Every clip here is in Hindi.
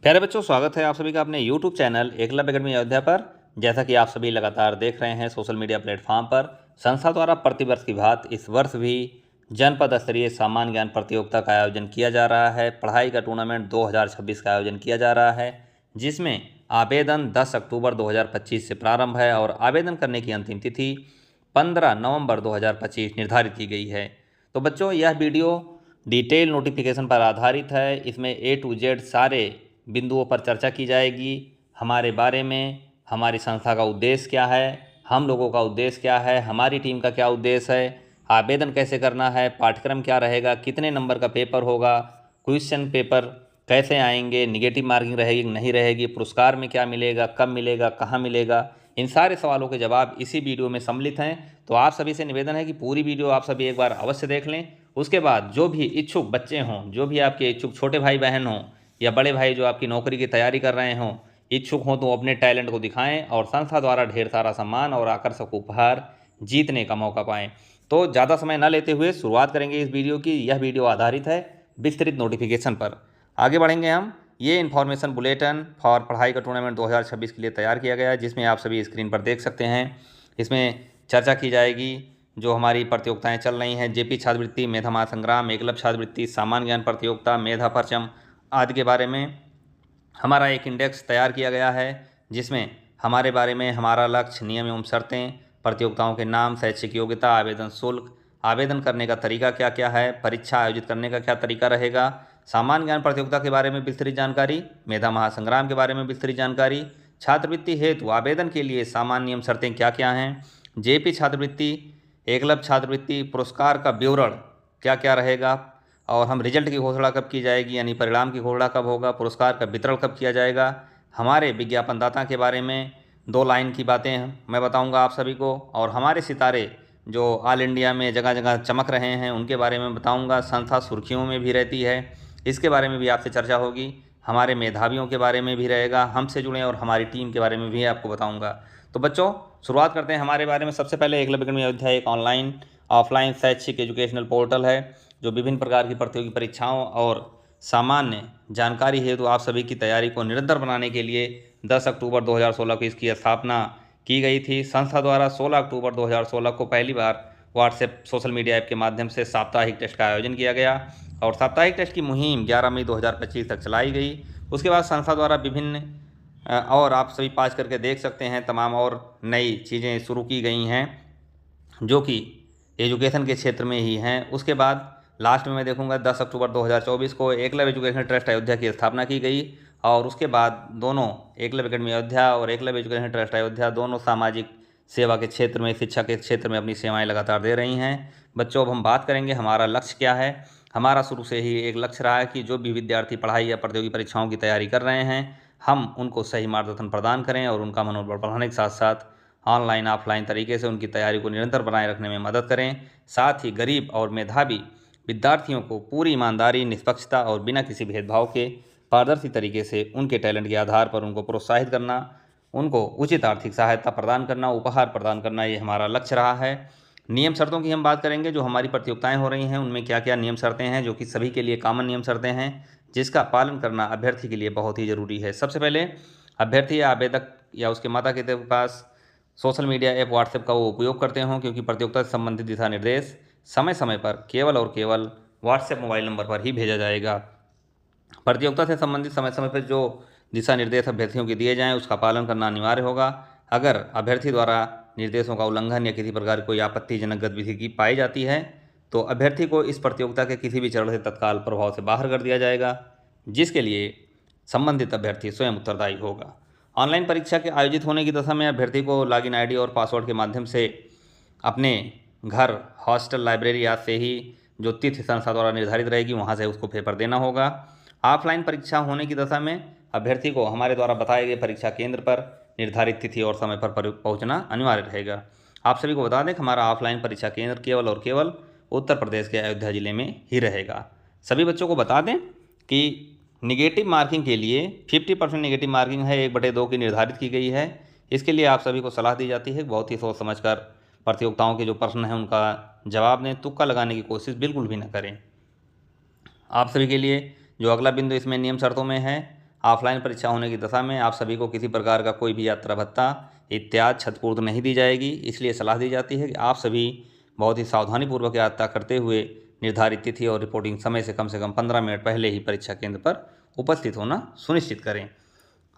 प्यारे बच्चों, स्वागत है आप सभी का अपने YouTube channel Eklavya academy Ayodhya पर। जैसा कि आप सभी लगातार देख रहे हैं सोशल मीडिया प्लेटफॉर्म पर, संस्था द्वारा प्रतिवर्ष की भांति इस वर्ष भी जनपद स्तरीय सामान्य ज्ञान प्रतियोगिता का आयोजन किया जा रहा है। पढ़ाई का टूर्नामेंट 2026 का आयोजन किया जा रहा है, जिसमें आवेदन 10 अक्टूबर 2025 से प्रारंभ है और आवेदन करने की अंतिम तिथि 15 नवंबर 2025 निर्धारित की गई है। तो बच्चों, यह वीडियो डिटेल नोटिफिकेशन पर आधारित है। इसमें A to Z सारे बिंदुओं पर चर्चा की जाएगी। हमारे बारे में, हमारी संस्था का उद्देश्य क्या है, हम लोगों का उद्देश्य क्या है, हमारी टीम का क्या उद्देश्य है, आवेदन कैसे करना है, पाठ्यक्रम क्या रहेगा, कितने नंबर का पेपर होगा, क्वेश्चन पेपर कैसे आएंगे, निगेटिव मार्किंग रहेगी नहीं रहेगी, पुरस्कार में क्या मिलेगा, कब मिलेगा, कहाँ मिलेगा, इन सारे सवालों के जवाब इसी वीडियो में सम्मिलित हैं। तो आप सभी से निवेदन है कि पूरी वीडियो आप सभी एक बार अवश्य देख लें। उसके बाद जो भी इच्छुक बच्चे हों, जो भी आपके इच्छुक छोटे भाई बहन हों या बड़े भाई जो आपकी नौकरी की तैयारी कर रहे हों, इच्छुक हों, तो अपने टैलेंट को दिखाएं और संस्था द्वारा ढेर सारा सम्मान और आकर्षक उपहार जीतने का मौका पाएं। तो ज़्यादा समय न लेते हुए शुरुआत करेंगे इस वीडियो की। यह वीडियो आधारित है विस्तृत नोटिफिकेशन पर। आगे बढ़ेंगे हम। ये इन्फॉर्मेशन बुलेटिन फॉर पढ़ाई का टूर्नामेंट 2026 के लिए तैयार किया गया है, जिसमें आप सभी स्क्रीन पर देख सकते हैं। इसमें चर्चा की जाएगी जो हमारी प्रतियोगिताएं चल रही हैं, जेपी छात्रवृत्ति, मेधा महासंग्राम, एकलव्य छात्रवृत्ति, सामान्य ज्ञान प्रतियोगिता, मेधा परचम आदि के बारे में हमारा एक इंडेक्स तैयार किया गया है, जिसमें हमारे बारे में, हमारा लक्ष्य, नियम एवं शर्तें, प्रतियोगिताओं के नाम, शैक्षिक योग्यता, आवेदन शुल्क, आवेदन करने का तरीका क्या क्या है, परीक्षा आयोजित करने का क्या तरीका रहेगा, सामान्य ज्ञान प्रतियोगिता के बारे में विस्तृत जानकारी, मेधा महासंग्राम के बारे में विस्तृत जानकारी, छात्रवृत्ति हेतु आवेदन के लिए सामान्य नियम शर्तें क्या क्या हैं, जेपी छात्रवृत्ति, एकलव्य छात्रवृत्ति पुरस्कार का विवरण क्या क्या रहेगा, और हम रिजल्ट की घोषणा कब की जाएगी, यानी परिणाम की घोषणा कब होगा, पुरस्कार का वितरण कब किया जाएगा, हमारे विज्ञापनदाता के बारे में 2 लाइन की बातें मैं बताऊंगा आप सभी को, और हमारे सितारे जो ऑल इंडिया में जगह जगह चमक रहे हैं उनके बारे में बताऊंगा। संस्था सुर्खियों में भी रहती है, इसके बारे में भी आपसे चर्चा होगी। हमारे मेधावियों के बारे में भी रहेगा, हमसे जुड़े, और हमारी टीम के बारे में भी आपको बताऊँगा। तो बच्चों, शुरुआत करते हैं हमारे बारे में। सबसे पहले एकलव्य अकेडमी अयोध्या एक ऑनलाइन ऑफलाइन शैक्षिक एजुकेशनल पोर्टल है, जो विभिन्न प्रकार की प्रतियोगी परीक्षाओं और सामान्य जानकारी हेतु आप सभी की तैयारी को निरंतर बनाने के लिए 10 अक्टूबर 2016 को इसकी स्थापना की गई थी। संस्था द्वारा 16 अक्टूबर 2016 को पहली बार व्हाट्सएप सोशल मीडिया ऐप के माध्यम से साप्ताहिक टेस्ट का आयोजन किया गया और साप्ताहिक टेस्ट की मुहिम 11 मई 2025 तक चलाई गई। उसके बाद संस्था द्वारा विभिन्न और आप सभी पास करके देख सकते हैं तमाम और नई चीज़ें शुरू की गई हैं, जो कि एजुकेशन के क्षेत्र में ही हैं। उसके बाद लास्ट में मैं देखूंगा 10 अक्टूबर 2024 को एकलव्य एजुकेशनल ट्रस्ट अयोध्या की स्थापना की गई, और उसके बाद दोनों एकलव्य अकेडमी अयोध्या और एकलव्य एजुकेशनल ट्रस्ट अयोध्या दोनों सामाजिक सेवा के क्षेत्र में, शिक्षा के क्षेत्र में अपनी सेवाएं लगातार दे रही हैं। बच्चों, अब हम बात करेंगे हमारा लक्ष्य क्या है। हमारा शुरू से ही एक लक्ष्य रहा है कि जो भी विद्यार्थी पढ़ाई या प्रतियोगी परीक्षाओं की तैयारी कर रहे हैं, हम उनको सही मार्गदर्शन प्रदान करें और उनका मनोबल बढ़ाने के साथ साथ ऑनलाइन ऑफलाइन तरीके से उनकी तैयारी को निरंतर बनाए रखने में मदद करें। साथ ही गरीब और मेधावी विद्यार्थियों को पूरी ईमानदारी, निष्पक्षता और बिना किसी भेदभाव के पारदर्शी तरीके से उनके टैलेंट के आधार पर उनको प्रोत्साहित करना, उनको उचित आर्थिक सहायता प्रदान करना, उपहार प्रदान करना, ये हमारा लक्ष्य रहा है। नियम शर्तों की हम बात करेंगे। जो हमारी प्रतियोगिताएं हो रही हैं उनमें क्या क्या नियम शर्तें हैं, जो कि सभी के लिए कॉमन नियम शर्तें हैं, जिसका पालन करना अभ्यर्थी के लिए बहुत ही ज़रूरी है। सबसे पहले, अभ्यर्थी या आवेदक या उसके माता पिता के पास सोशल मीडिया ऐप व्हाट्सएप का वो उपयोग करते हों, क्योंकि प्रतियोगिता से संबंधित दिशा निर्देश समय समय पर केवल और केवल व्हाट्सएप मोबाइल नंबर पर ही भेजा जाएगा। प्रतियोगिता से संबंधित समय समय पर जो दिशा निर्देश अभ्यर्थियों के दिए जाएं उसका पालन करना अनिवार्य होगा। अगर अभ्यर्थी द्वारा निर्देशों का उल्लंघन या किसी प्रकार की कोई आपत्तिजनक गतिविधि की पाई जाती है, तो अभ्यर्थी को इस प्रतियोगिता के किसी भी चरण से तत्काल प्रभाव से बाहर कर दिया जाएगा, जिसके लिए संबंधित अभ्यर्थी स्वयं उत्तरदायी होगा। ऑनलाइन परीक्षा के आयोजित होने की दशा में अभ्यर्थी को लॉगिन आईडी और पासवर्ड के माध्यम से अपने घर, हॉस्टल, लाइब्रेरी आज से ही जो तिथि संस्था द्वारा निर्धारित रहेगी वहाँ से उसको पेपर देना होगा। ऑफलाइन परीक्षा होने की दशा में अभ्यर्थी को हमारे द्वारा बताए गए परीक्षा केंद्र पर निर्धारित तिथि और समय पर पहुँचना अनिवार्य रहेगा। आप सभी को बता दें कि हमारा ऑफलाइन परीक्षा केंद्र केवल और केवल उत्तर प्रदेश के अयोध्या जिले में ही रहेगा। सभी बच्चों को बता दें कि निगेटिव मार्किंग के लिए 50% निगेटिव मार्किंग है 1/2 की निर्धारित की गई है। इसके लिए आप सभी को सलाह दी जाती है बहुत ही सोच समझकर प्रतियोगिताओं के जो प्रश्न हैं उनका जवाब दें, तुक्का लगाने की कोशिश बिल्कुल भी न करें। आप सभी के लिए जो अगला बिंदु इसमें नियम शर्तों में है, ऑफलाइन परीक्षा होने की दशा में आप सभी को किसी प्रकार का कोई भी यात्रा भत्ता इत्यादि क्षतिपूर्ति नहीं दी जाएगी। इसलिए सलाह दी जाती है कि आप सभी बहुत ही सावधानीपूर्वक यात्रा करते हुए निर्धारित तिथि और रिपोर्टिंग समय से कम 15 मिनट पहले ही परीक्षा केंद्र पर उपस्थित होना सुनिश्चित करें।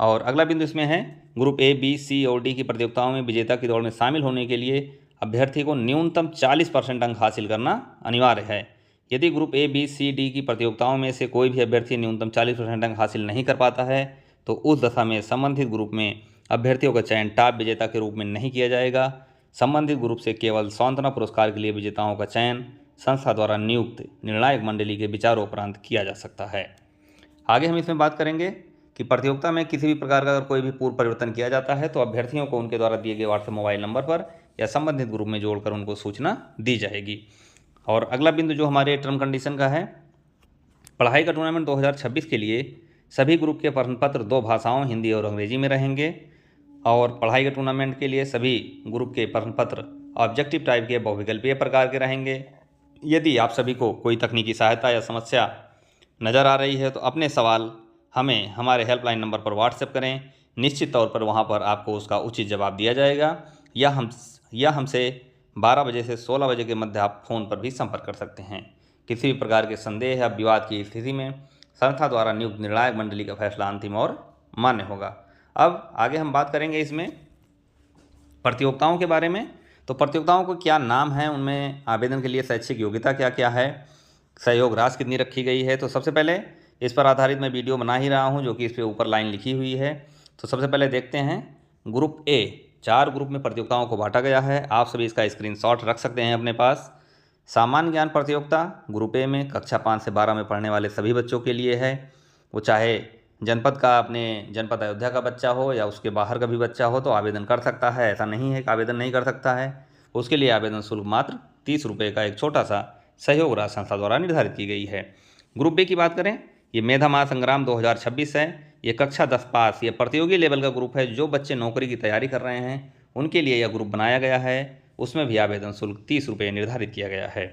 और अगला बिंदु इसमें है, ग्रुप ए, बी, सी और डी की प्रतियोगिताओं में विजेता की दौड़ में शामिल होने के लिए अभ्यर्थी को न्यूनतम 40% अंक हासिल करना अनिवार्य है। यदि group A, B, C, D की प्रतियोगिताओं में से कोई भी अभ्यर्थी न्यूनतम 40% अंक हासिल नहीं कर पाता है तो उस दशा में संबंधित ग्रुप में अभ्यर्थियों का चयन टॉप विजेता के रूप में नहीं किया जाएगा। संबंधित ग्रुप से केवल सांत्वना पुरस्कार के लिए विजेताओं का चयन संस्था द्वारा नियुक्त निर्णायक मंडली के विचारोपरांत किया जा सकता है। आगे हम इसमें बात करेंगे कि प्रतियोगिता में किसी भी प्रकार का अगर कोई भी पूर्व परिवर्तन किया जाता है तो अभ्यर्थियों को उनके द्वारा दिए गए व्हाट्सएप मोबाइल नंबर पर या संबंधित ग्रुप में जोड़कर उनको सूचना दी जाएगी। और अगला बिंदु जो हमारे टर्म कंडीशन का है, पढ़ाई का टूर्नामेंट 2026 के लिए सभी ग्रुप के प्रश्न पत्र 2 भाषाओं हिंदी और अंग्रेजी में रहेंगे। और पढ़ाई के टूर्नामेंट के लिए सभी ग्रुप के प्रश्न पत्र ऑब्जेक्टिव टाइप के बहुविकल्पीय प्रकार के रहेंगे। यदि आप सभी को कोई तकनीकी सहायता या समस्या नज़र आ रही है तो अपने सवाल हमें हमारे हेल्पलाइन नंबर पर व्हाट्सएप करें। निश्चित तौर पर वहां पर आपको उसका उचित जवाब दिया जाएगा, या हमसे 12 बजे से 16 बजे के मध्य आप फ़ोन पर भी संपर्क कर सकते हैं। किसी भी प्रकार के संदेह या विवाद की स्थिति में संस्था द्वारा नियुक्त निर्णायक मंडली का फैसला अंतिम और मान्य होगा। अब आगे हम बात करेंगे इसमें प्रतियोगिताओं के बारे में। तो प्रतियोगिताओं को क्या नाम है, उनमें आवेदन के लिए शैक्षिक योग्यता क्या क्या है, सहयोग राशि कितनी रखी गई है। तो सबसे पहले इस पर आधारित मैं वीडियो बना ही रहा हूं जो कि इस पे ऊपर लाइन लिखी हुई है। तो सबसे पहले देखते हैं, ग्रुप ए 4 ग्रुप में प्रतियोगिताओं को बांटा गया है। आप सभी इसका स्क्रीनशॉट रख सकते हैं अपने पास। सामान्य ज्ञान प्रतियोगिता ग्रुप ए में कक्षा 5 से 12 में पढ़ने वाले सभी बच्चों के लिए है। वो चाहे जनपद का, अपने जनपद अयोध्या का बच्चा हो या उसके बाहर का भी बच्चा हो तो आवेदन कर सकता है। ऐसा नहीं है कि आवेदन नहीं कर सकता है। उसके लिए आवेदन शुल्क मात्र 30 रुपये का एक छोटा सा सहयोग राशि संस्था द्वारा निर्धारित की गई है। ग्रुप बी की बात करें, ये मेधा महासंग्राम 2026 है। ये कक्षा 10 पास, ये प्रतियोगी लेवल का ग्रुप है। जो बच्चे नौकरी की तैयारी कर रहे हैं उनके लिए यह ग्रुप बनाया गया है। उसमें भी आवेदन शुल्क 30 रुपये निर्धारित किया गया है।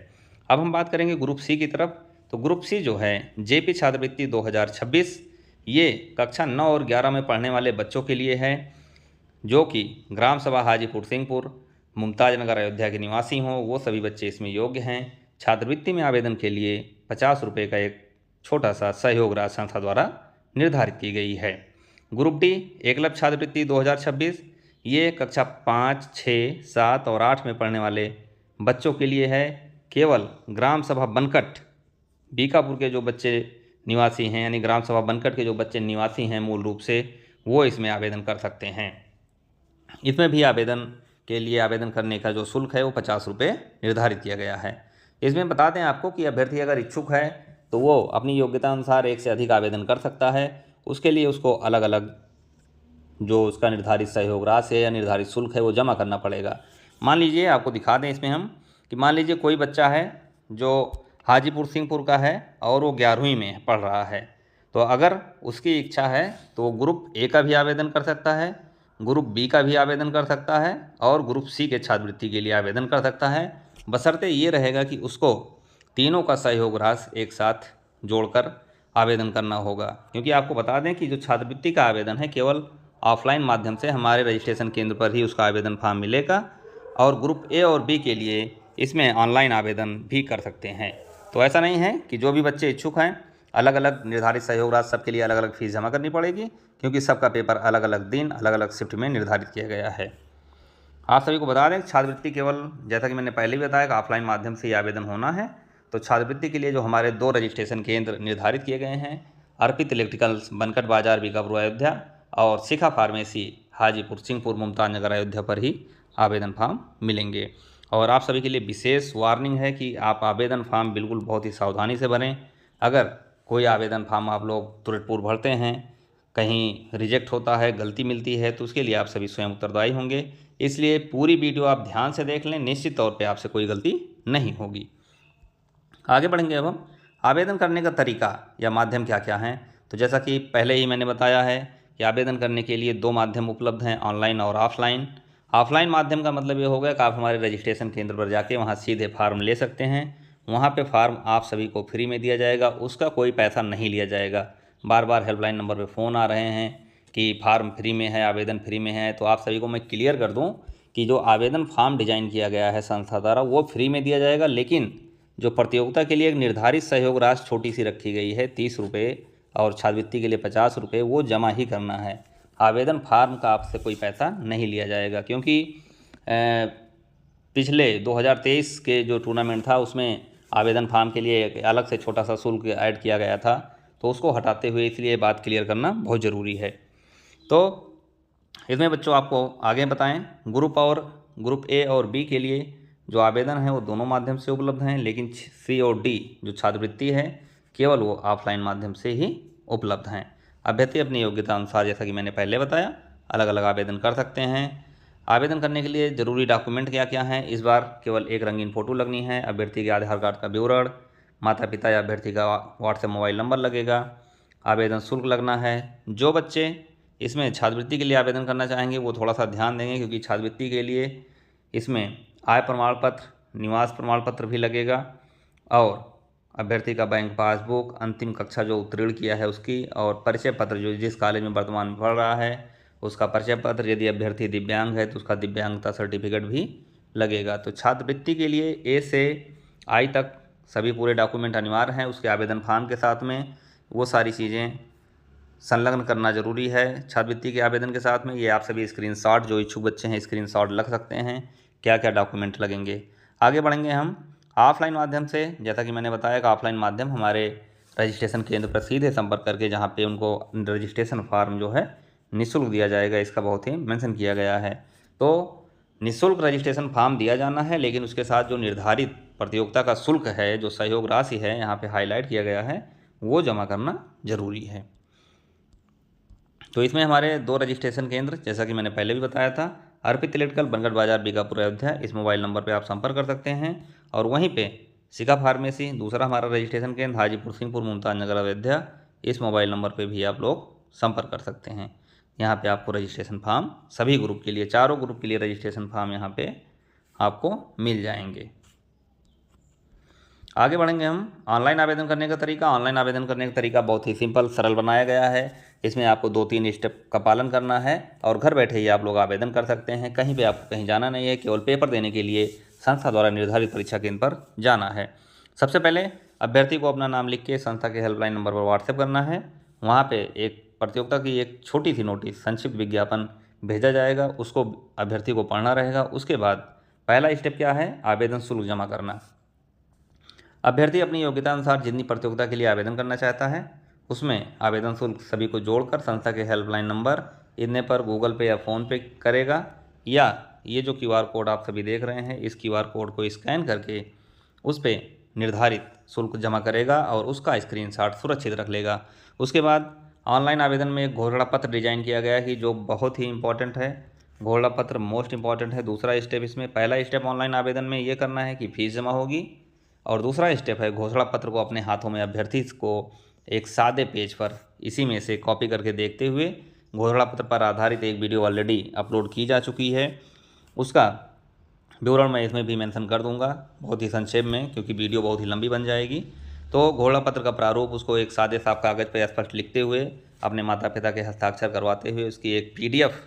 अब हम बात करेंगे ग्रुप सी की तरफ। तो ग्रुप सी जो है जेपी छात्रवृत्ति 2026, ये कक्षा 9 और 11 में पढ़ने वाले बच्चों के लिए है जो कि ग्राम सभा हाजीपुर सिंहपुर मुमताज नगर अयोध्या के निवासी हों। वो सभी बच्चे इसमें योग्य हैं। छात्रवृत्ति में आवेदन के लिए 50 रुपये का एक छोटा सा सहयोग राशि संस्था द्वारा निर्धारित की गई है। ग्रुप डी एकलव्य छात्रवृत्ति 2026, ये कक्षा 5, 6, 7 और 8 में पढ़ने वाले बच्चों के लिए है। केवल ग्राम सभा बनकट बीकापुर के जो बच्चे निवासी हैं, यानी ग्राम सभा बनकट के जो बच्चे निवासी हैं मूल रूप से, वो इसमें आवेदन कर सकते हैं। इसमें भी आवेदन के लिए आवेदन करने का जो शुल्क है वो 50 रुपये निर्धारित किया गया है। इसमें बता दें आपको कि अभ्यर्थी अगर इच्छुक है तो वो अपनी योग्यता अनुसार एक से अधिक आवेदन कर सकता है। उसके लिए उसको अलग अलग जो उसका निर्धारित सहयोग राशि है या निर्धारित शुल्क है वो जमा करना पड़ेगा। मान लीजिए, आपको दिखा दें इसमें हम कि मान लीजिए कोई बच्चा है जो हाजीपुर सिंहपुर का है और वो 11वीं में पढ़ रहा है, तो अगर उसकी इच्छा है तो ग्रुप ए का भी आवेदन कर सकता है, ग्रुप बी का भी आवेदन कर सकता है और ग्रुप सी के छात्रवृत्ति के लिए आवेदन कर सकता है। बशर्ते ये रहेगा कि उसको तीनों का सहयोग राशि एक साथ जोड़कर आवेदन करना होगा। क्योंकि आपको बता दें कि जो छात्रवृत्ति का आवेदन है केवल ऑफलाइन माध्यम से हमारे रजिस्ट्रेशन केंद्र पर ही उसका आवेदन फॉर्म मिलेगा, और ग्रुप ए और बी के लिए इसमें ऑनलाइन आवेदन भी कर सकते हैं। तो ऐसा नहीं है कि जो भी बच्चे इच्छुक हैं अलग अलग निर्धारित सहयोग राशि सबके लिए अलग अलग फीस जमा करनी पड़ेगी, क्योंकि सबका पेपर अलग अलग दिन अलग अलग शिफ्ट में निर्धारित किया गया है। आप सभी को बता दें छात्रवृत्ति केवल, जैसा कि मैंने पहले भी बताया कि ऑफलाइन माध्यम से ही आवेदन होना है। तो छात्रवृत्ति के लिए जो हमारे 2 रजिस्ट्रेशन केंद्र निर्धारित किए गए हैं, अर्पित इलेक्ट्रिकल्स बनकट बाजार बीकापुर अयोध्या और शिखा फार्मेसी हाजीपुर सिंहपुर मुमताज नगर अयोध्या पर ही आवेदन फॉर्म मिलेंगे। और आप सभी के लिए विशेष वार्निंग है कि आप आवेदन फॉर्म बिल्कुल बहुत ही सावधानी से भरें। अगर कोई आवेदन फॉर्म आप लोग तुरंत पूर्व भरते हैं, कहीं रिजेक्ट होता है, गलती मिलती है, तो उसके लिए आप सभी स्वयं उत्तरदायी होंगे। इसलिए पूरी वीडियो आप ध्यान से देख लें, निश्चित तौर पे आपसे कोई गलती नहीं होगी। आगे बढ़ेंगे अब हम आवेदन करने का तरीका या माध्यम क्या क्या हैं। तो जैसा कि पहले ही मैंने बताया है कि आवेदन करने के लिए 2 माध्यम उपलब्ध हैं, ऑनलाइन और ऑफलाइन। ऑफलाइन माध्यम का मतलब ये हो गया कि आप हमारे रजिस्ट्रेशन केंद्र पर जाके वहाँ सीधे फार्म ले सकते हैं। वहाँ पे फार्म आप सभी को फ्री में दिया जाएगा, उसका कोई पैसा नहीं लिया जाएगा। बार बार हेल्पलाइन नंबर पे फ़ोन आ रहे हैं कि फार्म फ्री में है, आवेदन फ्री में है। तो आप सभी को मैं क्लियर कर दूं कि जो आवेदन फॉर्म डिजाइन किया गया है संस्था द्वारा वो फ्री में दिया जाएगा, लेकिन जो प्रतियोगिता के लिए एक निर्धारित सहयोग राशि छोटी सी रखी गई है 30 रुपये और छात्रवृत्ति के लिए 50 रुपये, वो जमा ही करना है। आवेदन फार्म का आपसे कोई पैसा नहीं लिया जाएगा, क्योंकि पिछले 2023 के जो टूर्नामेंट था उसमें आवेदन फॉर्म के लिए एक अलग से छोटा सा शुल्क ऐड किया गया था, तो उसको हटाते हुए इसलिए बात क्लियर करना बहुत ज़रूरी है। तो इसमें बच्चों आपको आगे बताएं, ग्रुप ए और बी के लिए जो आवेदन है वो दोनों माध्यम से उपलब्ध हैं, लेकिन सी और डी जो छात्रवृत्ति है केवल वो ऑफलाइन माध्यम से ही उपलब्ध हैं। अभ्यर्थी अपनी योग्यता अनुसार, जैसा कि मैंने पहले बताया, अलग अलग आवेदन कर सकते हैं। आवेदन करने के लिए ज़रूरी डॉक्यूमेंट क्या क्या हैं, इस बार केवल एक रंगीन फ़ोटो लगनी है, अभ्यर्थी के आधार कार्ड का विवरण, माता पिता या अभ्यर्थी का व्हाट्सएप मोबाइल नंबर लगेगा, आवेदन शुल्क लगना है। जो बच्चे इसमें छात्रवृत्ति के लिए आवेदन करना चाहेंगे वो थोड़ा सा ध्यान देंगे, क्योंकि छात्रवृत्ति के लिए इसमें आय प्रमाण पत्र, निवास प्रमाण पत्र भी लगेगा, और अभ्यर्थी का बैंक पासबुक, अंतिम कक्षा जो उत्तीर्ण किया है उसकी, और परिचय पत्र जो जिस कॉलेज में वर्तमान में पढ़ रहा है उसका परिचय पत्र। यदि अभ्यर्थी दिव्यांग है तो उसका दिव्यांगता सर्टिफिकेट भी लगेगा। तो छात्रवृत्ति के लिए ए से आई तक सभी पूरे डॉक्यूमेंट अनिवार्य हैं। उसके आवेदन फॉर्म के साथ में वो सारी चीज़ें संलग्न करना जरूरी है छात्रवृत्ति के आवेदन के साथ में। ये आप सभी स्क्रीनशॉट, जो इच्छुक बच्चे हैं स्क्रीनशॉट लग सकते हैं, क्या क्या डॉक्यूमेंट लगेंगे। आगे बढ़ेंगे हम ऑफलाइन माध्यम से। जैसा कि मैंने बताया कि ऑफलाइन माध्यम हमारे रजिस्ट्रेशन केंद्र पर सीधे संपर्क करके, जहाँ पे उनको रजिस्ट्रेशन फॉर्म जो है निःशुल्क दिया जाएगा, इसका बहुत ही मेंशन किया गया है। तो निःशुल्क रजिस्ट्रेशन फॉर्म दिया जाना है, लेकिन उसके साथ जो निर्धारित प्रतियोगिता का शुल्क है, जो सहयोग राशि है यहाँ पे हाईलाइट किया गया है, वो जमा करना जरूरी है। तो इसमें हमारे 2 रजिस्ट्रेशन केंद्र, जैसा कि मैंने पहले भी बताया था, अर्पित इलेक्ट्रिकल बनगढ़ बाजार बीकापुर अयोध्या, इस मोबाइल नंबर पे आप संपर्क कर सकते हैं। और वहीं पे शिखा फार्मेसी, दूसरा हमारा रजिस्ट्रेशन केंद्र हाजीपुर सिंहपुर मुमताज नगर अयोध्या, इस मोबाइल नंबर पे भी आप लोग संपर्क कर सकते हैं। यहाँ पे आपको रजिस्ट्रेशन फॉर्म सभी ग्रुप के लिए, चारों ग्रुप के लिए रजिस्ट्रेशन फॉर्म यहाँ पे आपको मिल जाएंगे। आगे बढ़ेंगे हम ऑनलाइन आवेदन करने का तरीका। ऑनलाइन आवेदन करने का तरीका बहुत ही सिंपल सरल बनाया गया है। इसमें आपको 2-3 स्टेप का पालन करना है और घर बैठे ही आप लोग आवेदन कर सकते हैं। कहीं पे आपको कहीं जाना नहीं है, केवल पेपर देने के लिए संस्था द्वारा निर्धारित परीक्षा केंद्र पर जाना है। सबसे पहले अभ्यर्थी को अपना नाम लिख के संस्था के हेल्पलाइन नंबर पर व्हाट्सएप करना है। वहाँ पे एक प्रतियोगिता की एक छोटी सी नोटिस, संक्षिप्त विज्ञापन भेजा जाएगा, उसको अभ्यर्थी को पढ़ना रहेगा। उसके बाद पहला स्टेप क्या है, आवेदन शुल्क जमा करना। अभ्यर्थी अपनी योग्यता अनुसार जितनी प्रतियोगिता के लिए आवेदन करना चाहता है उसमें आवेदन शुल्क सभी को जोड़कर संस्था के हेल्पलाइन नंबर इतने पर गूगल पे या फ़ोन पे करेगा, या ये जो QR कोड आप सभी देख रहे हैं, इस QR कोड को स्कैन करके उस पर निर्धारित शुल्क जमा करेगा और उसका स्क्रीनशॉट सुरक्षित रख लेगा। उसके बाद ऑनलाइन आवेदन में एक घोषणा पत्र डिजाइन किया गया है कि जो बहुत ही इंपॉर्टेंट है। घोषणा पत्र मोस्ट इंपॉर्टेंट है। दूसरा स्टेप इसमें, पहला स्टेप ऑनलाइन आवेदन में ये करना है कि फीस जमा होगी, और दूसरा स्टेप है घोषणा पत्र को अपने हाथों में अभ्यर्थी को एक सादे पेज पर इसी में से कॉपी करके देखते हुए, घोषणा पत्र पर आधारित एक वीडियो ऑलरेडी अपलोड की जा चुकी है, उसका विवरण मैं इसमें भी मेंशन कर दूंगा बहुत ही संक्षेप में, क्योंकि वीडियो बहुत ही लंबी बन जाएगी। तो घोषणा पत्र का प्रारूप उसको एक सादे साफ कागज़ पर स्पष्ट लिखते हुए, अपने माता पिता के हस्ताक्षर करवाते हुए उसकी एक PDF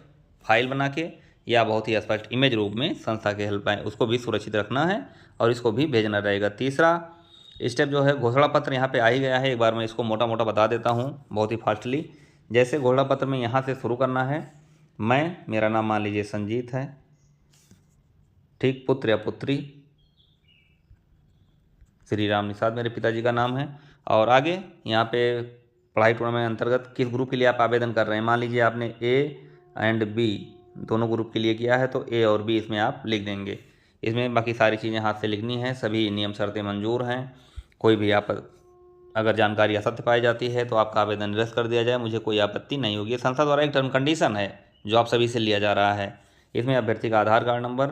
फाइल बना के, या बहुत ही स्पष्ट इमेज रूप में संस्था के हेल्पलाइन, उसको भी सुरक्षित रखना है और इसको भी भेजना रहेगा। तीसरा स्टेप जो है, घोषणा पत्र यहाँ पे आ ही गया है, एक बार मैं इसको मोटा मोटा बता देता हूँ बहुत ही फास्टली। जैसे घोषणा पत्र में यहाँ से शुरू करना है, मेरा नाम मान लीजिए संजीत है, ठीक, पुत्र या पुत्री श्री राम निषाद मेरे पिताजी का नाम है। और आगे यहाँ पे पढ़ाई टूर्नामेंट अंतर्गत किस ग्रुप के लिए आप आवेदन कर रहे हैं, मान लीजिए आपने A एंड B दोनों ग्रुप के लिए किया है, तो A और B इसमें आप लिख देंगे। इसमें बाकी सारी चीज़ें हाथ से लिखनी है, सभी नियम शर्तें मंजूर हैं। कोई भी आप अगर जानकारी असत्य पाई जाती है तो आपका आवेदन निरस्त कर दिया जाए, मुझे कोई आपत्ति नहीं होगी। संस्था द्वारा एक टर्म कंडीशन है जो आप सभी से लिया जा रहा है। इसमें अभ्यर्थी का आधार कार्ड नंबर,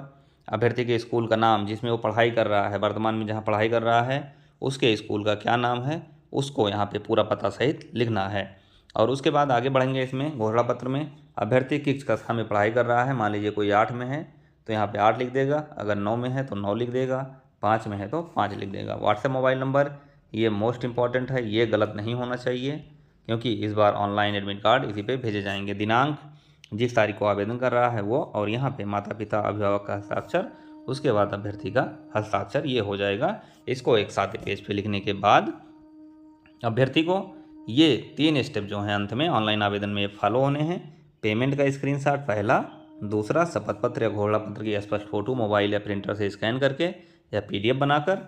अभ्यर्थी के स्कूल का नाम जिसमें वो पढ़ाई कर रहा है, वर्तमान में जहाँ पढ़ाई कर रहा है उसके स्कूल का क्या नाम है, उसको यहाँ पे पूरा पता सहित लिखना है। और उसके बाद आगे बढ़ेंगे। इसमें घोषणा पत्र में अभ्यर्थी किस कक्षा में पढ़ाई कर रहा है, मान लीजिए कोई 8 में है तो यहाँ पे 8 लिख देगा, अगर 9 में है तो 9 लिख देगा, 5 में है तो 5 लिख देगा। व्हाट्सएप मोबाइल नंबर ये मोस्ट इंपॉर्टेंट है, ये गलत नहीं होना चाहिए। क्योंकि इस बार ऑनलाइन एडमिट कार्ड इसी पे भेजे जाएंगे। दिनांक जिस तारीख को आवेदन कर रहा है वो, और यहाँ पे माता पिता अभिभावक का हस्ताक्षर, उसके बाद अभ्यर्थी का हस्ताक्षर, ये हो जाएगा। इसको एक सादे पेज पे लिखने के बाद अभ्यर्थी को ये 3 स्टेप जो हैं अंत में ऑनलाइन आवेदन में फॉलो होने हैं। पेमेंट का स्क्रीनशॉट पहला, दूसरा शपथ पत्र या घोषणा पत्र की स्पष्ट फोटो मोबाइल या प्रिंटर से स्कैन करके या PDF बनाकर,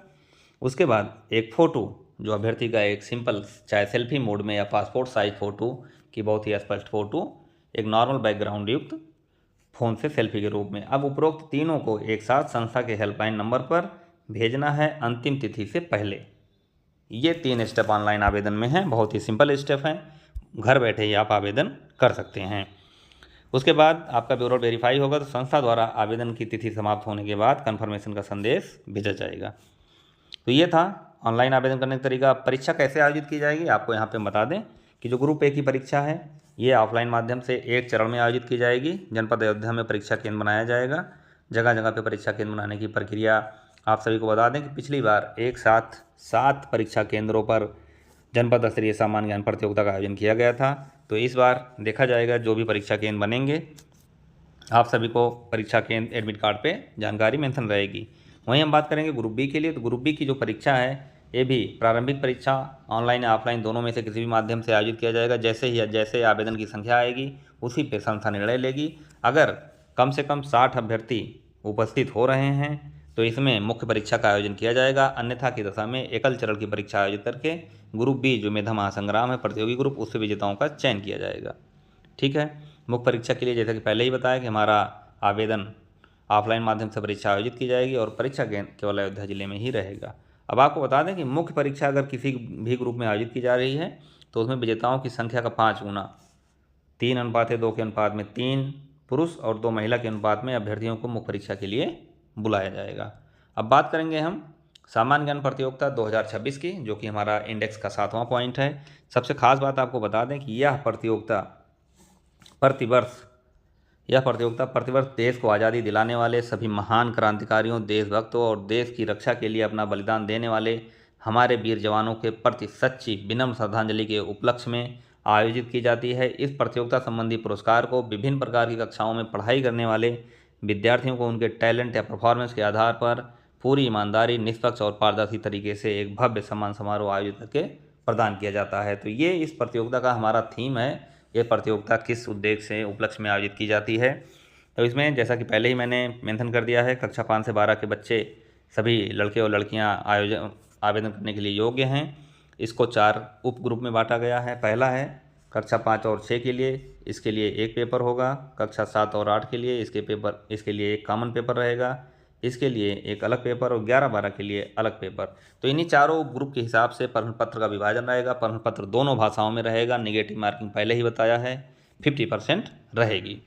उसके बाद एक फ़ोटो जो अभ्यर्थी का एक सिंपल, चाहे सेल्फी मोड में या पासपोर्ट साइज फ़ोटो की बहुत ही स्पष्ट फ़ोटो, एक नॉर्मल बैकग्राउंड युक्त फ़ोन से सेल्फी के रूप में। अब उपरोक्त तीनों को एक साथ संस्था के हेल्पलाइन नंबर पर भेजना है अंतिम तिथि से पहले। ये 3 स्टेप ऑनलाइन आवेदन में हैं, बहुत ही सिंपल स्टेप हैं, घर बैठे ही आप आवेदन कर सकते हैं। उसके बाद आपका ब्यूरो वेरीफाई होगा तो संस्था द्वारा आवेदन की तिथि समाप्त होने के बाद कन्फर्मेशन का संदेश भेजा जाएगा। तो ये था ऑनलाइन आवेदन करने का तरीका। परीक्षा कैसे आयोजित की जाएगी आपको यहाँ पे बता दें कि जो ग्रुप 1 की परीक्षा है ये ऑफलाइन माध्यम से एक चरण में आयोजित की जाएगी। जनपद अयोध्या में परीक्षा केंद्र बनाया जाएगा। जगह जगह पे परीक्षा केंद्र बनाने की प्रक्रिया आप सभी को बता दें कि पिछली बार एक साथ 7 परीक्षा केंद्रों पर जनपद स्तरीय सामान्य ज्ञान प्रतियोगिता का आयोजन किया गया था। तो इस बार देखा जाएगा जो भी परीक्षा केंद्र बनेंगे आप सभी को परीक्षा केंद्र एडमिट कार्ड पे जानकारी मेंशन रहेगी। वहीं हम बात करेंगे ग्रुप बी के लिए। तो ग्रुप बी की जो परीक्षा है ये भी प्रारंभिक परीक्षा ऑनलाइन या ऑफलाइन दोनों में से किसी भी माध्यम से आयोजित किया जाएगा। जैसे आवेदन की संख्या आएगी उसी पे संस्था निर्णय लेगी। अगर कम से कम 60 अभ्यर्थी उपस्थित हो रहे हैं तो इसमें मुख्य परीक्षा का आयोजन किया जाएगा, अन्यथा की दशा में एकल चरण की परीक्षा आयोजित करके ग्रुप बी जो मेधा महासंग्राम है प्रतियोगी ग्रुप, उससे विजेताओं का चयन किया जाएगा। ठीक है। मुख्य परीक्षा के लिए जैसा कि पहले ही बताया कि हमारा आवेदन ऑफलाइन माध्यम से परीक्षा आयोजित की जाएगी और परीक्षा केंद्र केवल अयोध्या जिले में ही रहेगा। अब आपको बता दें कि मुख्य परीक्षा अगर किसी भी ग्रुप में आयोजित की जा रही है तो उसमें विजेताओं की संख्या का 5 गुना 3:2 के अनुपात में 3 पुरुष और 2 महिला के अनुपात में अभ्यर्थियों को मुख्य परीक्षा के लिए बुलाया जाएगा। अब बात करेंगे हम सामान्य ज्ञान प्रतियोगिता 2026 की, जो कि हमारा इंडेक्स का 7वां पॉइंट है। सबसे खास बात आपको बता दें कि यह प्रतियोगिता प्रतिवर्ष देश को आज़ादी दिलाने वाले सभी महान क्रांतिकारियों, देशभक्तों और देश की रक्षा के लिए अपना बलिदान देने वाले हमारे वीर जवानों के प्रति सच्ची विनम्र श्रद्धांजलि के उपलक्ष्य में आयोजित की जाती है। इस प्रतियोगिता संबंधी पुरस्कार को विभिन्न प्रकार की कक्षाओं में पढ़ाई करने वाले विद्यार्थियों को उनके टैलेंट या परफॉर्मेंस के आधार पर पूरी ईमानदारी, निष्पक्ष और पारदर्शी तरीके से एक भव्य सम्मान समारोह आयोजित करके प्रदान किया जाता है। तो ये इस प्रतियोगिता का हमारा थीम है। ये प्रतियोगिता किस उद्देश्य से उपलक्ष्य में आयोजित की जाती है, तो इसमें जैसा कि पहले ही मैंने मेंशन कर दिया है, कक्षा 5 से 12 के बच्चे सभी लड़के और लड़कियां आवेदन करने के लिए योग्य हैं। इसको 4 उप ग्रुप में बांटा गया है। पहला है कक्षा 5 और 6 के लिए, इसके लिए एक पेपर होगा। कक्षा 7 और 8 के लिए इसके लिए एक कॉमन पेपर रहेगा, इसके लिए एक अलग पेपर, और 11-12 के लिए अलग पेपर। तो इन्हीं चारों ग्रुप के हिसाब से प्रश्न पत्र का विभाजन रहेगा। प्रश्न पत्र दोनों भाषाओं में रहेगा। निगेटिव मार्किंग पहले ही बताया है 50% रहेगी।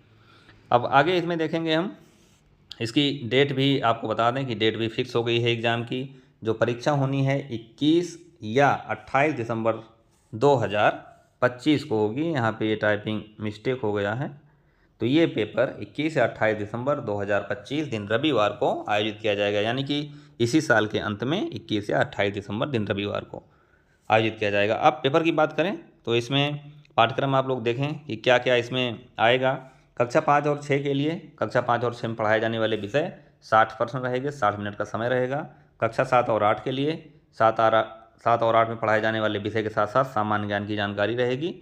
अब आगे इसमें देखेंगे हम, इसकी डेट भी आपको बता दें कि डेट भी फिक्स हो गई है एग्ज़ाम की। जो परीक्षा होनी है 21 या 28 दिसंबर 2025 को होगी। यहाँ पे ये टाइपिंग मिस्टेक हो गया है। तो ये पेपर 21 या 28 दिसंबर 2025 दिन रविवार को आयोजित किया जाएगा, यानी कि इसी साल के अंत में 21 या 28 दिसंबर दिन रविवार को आयोजित किया जाएगा। अब पेपर की बात करें तो इसमें पाठ्यक्रम आप लोग देखें कि क्या क्या इसमें आएगा। कक्षा 5 और 6 के लिए, कक्षा 5 और 6 में पढ़ाए जाने वाले विषय 60% रहेंगे, 60 मिनट का समय रहेगा। कक्षा 7 और 8 के लिए 7 और 8 में पढ़ाए जाने वाले विषय के साथ साथ सामान्य ज्ञान की जानकारी रहेगी।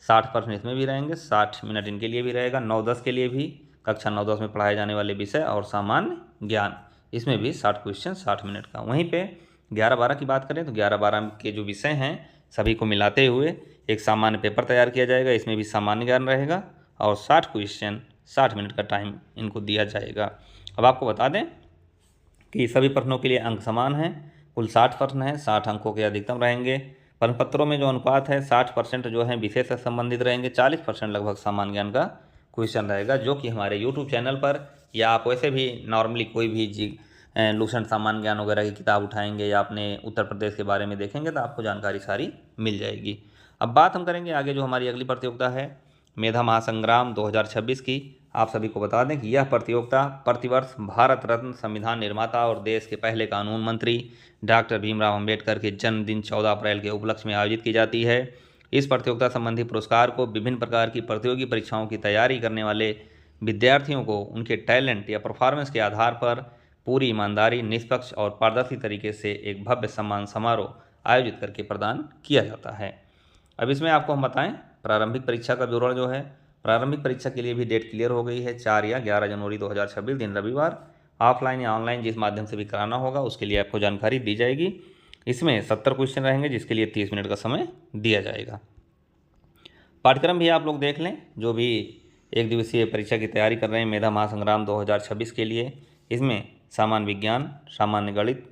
60% इसमें भी रहेंगे, 60 मिनट इनके लिए भी रहेगा। 9-10 के लिए भी कक्षा 9-10 में पढ़ाए जाने वाले विषय और सामान्य ज्ञान, इसमें भी 60 क्वेश्चन 60 मिनट का। वहीं पे 11-12 की बात करें तो 11-12 के जो विषय हैं सभी को मिलाते हुए एक सामान्य पेपर तैयार किया जाएगा। इसमें भी सामान्य ज्ञान रहेगा और 60 क्वेश्चन 60 मिनट का टाइम इनको दिया जाएगा। अब आपको बता दें कि सभी प्रश्नों के लिए अंक समान हैं। कुल 60 प्रश्न हैं, 60 अंकों के अधिकतम रहेंगे। प्रश्न पत्रों में जो अनुपात है 60% जो है विषय से संबंधित रहेंगे, 40% लगभग सामान्य ज्ञान का क्वेश्चन रहेगा, जो कि हमारे यूट्यूब चैनल पर या आप वैसे भी नॉर्मली कोई भी लूसेंट सामान्य ज्ञान वगैरह की किताब उठाएंगे या अपने उत्तर प्रदेश के बारे में देखेंगे तो आपको जानकारी सारी मिल जाएगी। अब बात हम करेंगे आगे जो हमारी अगली प्रतियोगिता है मेधा महासंग्राम 2026 की। आप सभी को बता दें कि यह प्रतियोगिता प्रतिवर्ष भारत रत्न संविधान निर्माता और देश के पहले कानून मंत्री डॉक्टर भीमराव अंबेडकर के जन्मदिन 14 अप्रैल के उपलक्ष्य में आयोजित की जाती है। इस प्रतियोगिता संबंधी पुरस्कार को विभिन्न प्रकार की प्रतियोगी परीक्षाओं की तैयारी करने वाले विद्यार्थियों को उनके टैलेंट या परफॉर्मेंस के आधार पर पूरी ईमानदारी, निष्पक्ष और पारदर्शी तरीके से एक भव्य सम्मान समारोह आयोजित करके प्रदान किया जाता है। अब इसमें आपको हम बताएं प्रारंभिक परीक्षा का विवरण जो है, प्रारंभिक परीक्षा के लिए भी डेट क्लियर हो गई है। 4 या 11 जनवरी 2026 दिन रविवार, ऑफलाइन या ऑनलाइन जिस माध्यम से भी कराना होगा उसके लिए आपको जानकारी दी जाएगी। इसमें 70 क्वेश्चन रहेंगे जिसके लिए 30 मिनट का समय दिया जाएगा। पाठ्यक्रम भी आप लोग देख लें, जो भी एक दिवसीय परीक्षा की तैयारी कर रहे हैं मेधा महासंग्राम 2026 के लिए, इसमें सामान्य विज्ञान, सामान्य गणित,